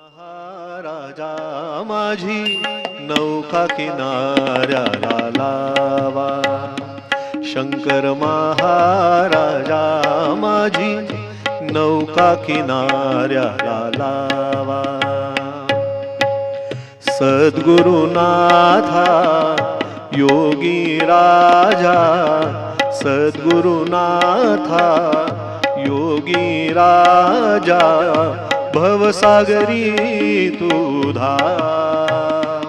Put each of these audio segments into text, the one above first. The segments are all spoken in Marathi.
महाराजा माझी नौका किनाऱ्याला लावा. शंकर महाराजा माझी नौका किनाऱ्याला लावा. सद्गुरुनाथा योगी राजा, सद्गुरुनाथा योगी राजा, भवसागरी तू धाव.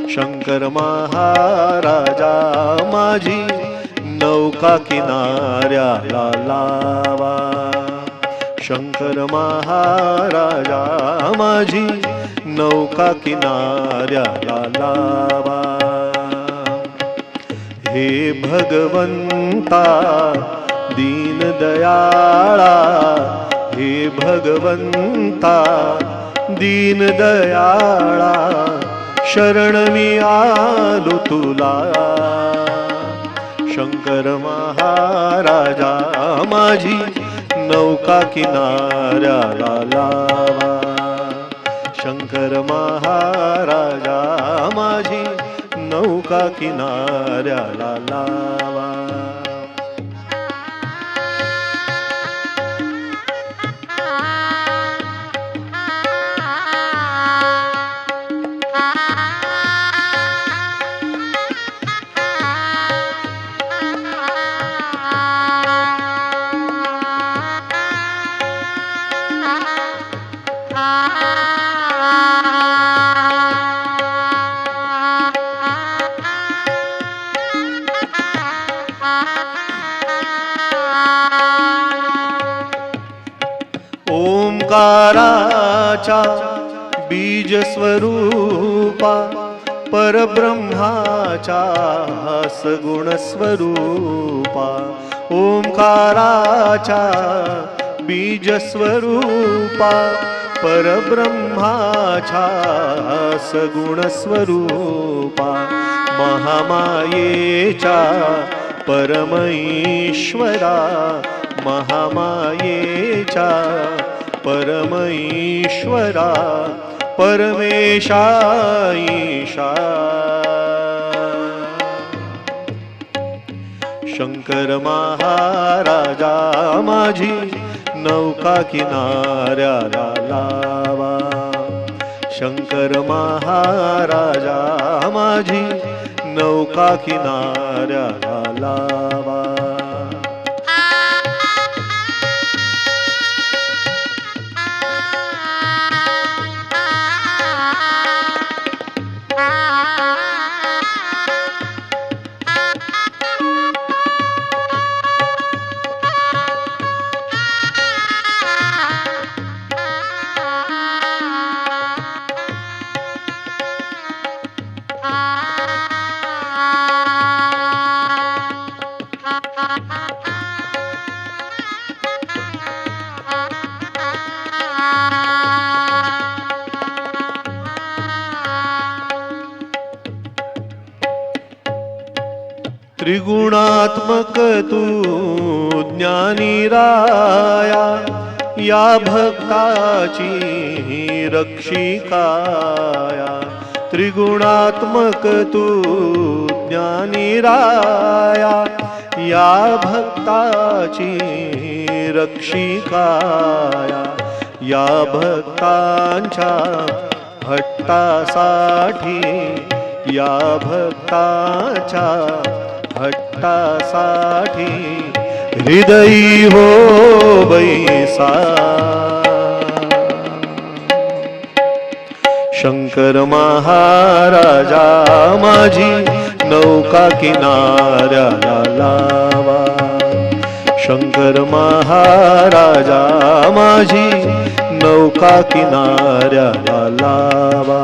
शंकर महाराजा माझी नौका किनाऱ्याला लावा. शंकर महाराजा माझी नौका किनाऱ्याला लावा. हे भगवंता दीनदयाळा, हे भगवंता दीनदयाळा, शरण मी आलो तुला. शंकर महाराजा माझी नौका किनाऱ्याला लावा. शंकर महाराजा माझी नौका किनाऱ्याला लावा. ओंकाराचा बीज स्वरूपा, परब्रह्माचा सगुण स्वरूपा. ओंकाराचा बीज स्वरूपा, परब्रह्माचा सगुण स्वरूपा. महामायेचा परमेश्वरा, महामायेचा परमेश्वरा, परमेशा ईशा. शंकर महाराजा माझी नौका किनाऱ्याला लावा. शंकर महाराजा माझी नौका किनाऱ्याला लावा. त्रिगुणात्मक तू ज्ञानी राया, या भक्ताची रक्षिकाया. त्रिगुणात्मक तू ज्ञानी राया, या भक्ताची रक्षिकाया. या भक्तांच्या हट्टासाठी, या भक्ताच्या हट्टासाठी हृदयी हो बैसा. शंकर महाराजा माझी नौका किनाऱ्याला लावा. शंकर महाराजा माझी नौका किनाऱ्याला लावा.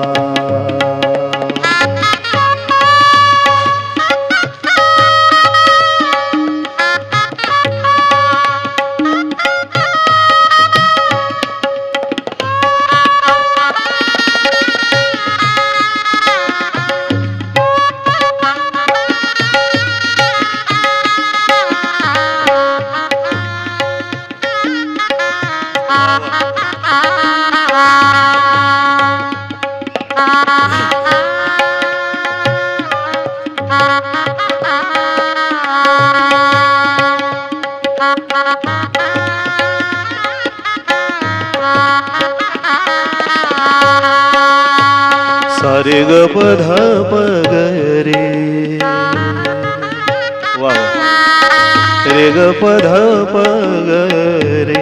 सारे ग प ध प ग रे वा रे ग प ध प ग रे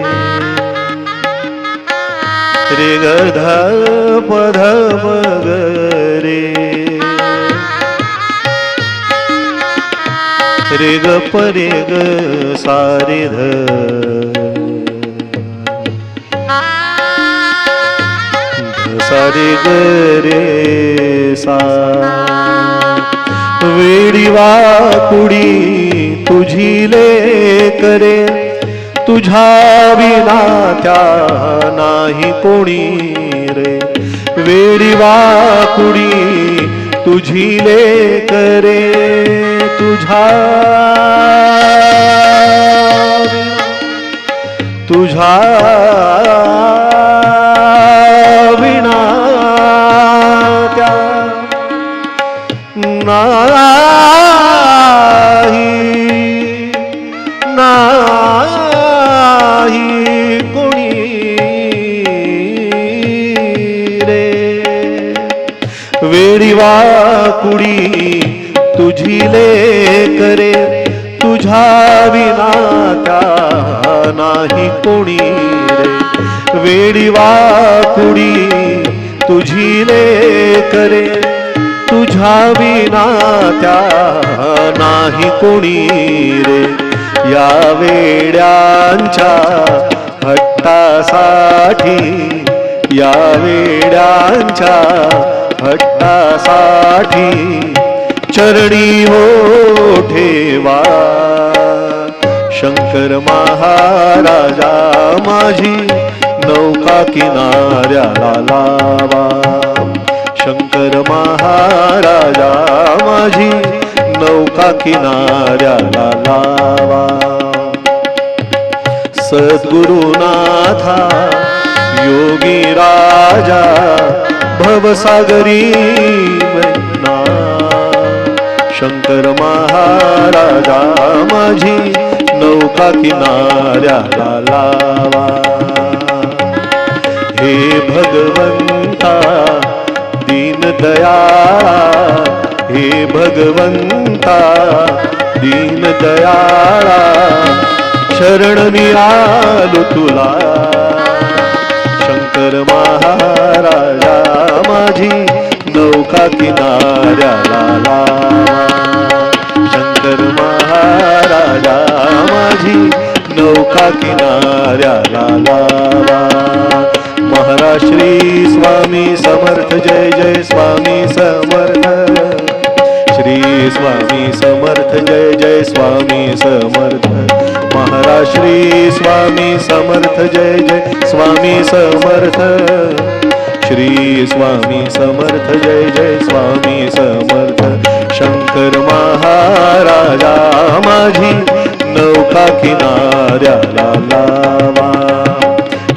रे ग ध प ध प ग रे रे ग प रे ग सा रे ध सा रे ग रे सा वेडी वाकुडी तुझी लेकरे तुझ्या विना त्या नाही कोणी रे वेडी वाकुडी तुझी लेकरे तुझ्या तुझ्या विना त्या नाही कोणी रे वेडी वाकुडी तुझी लेकरे तुझ्या विना त्या नाही कोणी रे वेडी वाकुडी तुझी लेकरे तुझ्या विना त्या नाही कोणी रे या वेड्यांच्या हट्टासाठी या वेड्यांच्या हट्टासाठी चरणी हो ठेवा शंकर महाराजा माझी नौका किनाऱ्याला लावा शंकर महाराजा माझी नौका किनाऱ्याला लावा सद्गुरुनाथा योगी राजा भवसागरी मैना शंकर महाराजा माझी नौका किनाऱ्याला लावा हे भगवंता दीनदयाळा हे भगवंता दीनदयाळा शरण मी आलो तुला शंकर महाराजा माझी नौका किनाऱ्याला लावा शंकर महाराजा माझी नौका किनाऱ्याला लावा महाराज श्री स्वामी समर्थ जय जय स्वामी समर्थ श्री स्वामी समर्थ जय जय स्वामी समर्थ महाराज श्री स्वामी समर्थ जय जय स्वामी समर्थ श्री स्वामी समर्थ जय जय स्वामी समर्थ शंकर महाराजा माझी नौका किनाऱ्याला लावा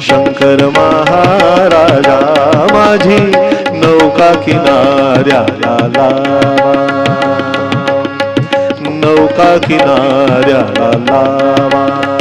शंकर महाराजा माझी नौका किनाऱ्याला लावा नौका किनाऱ्याला लावा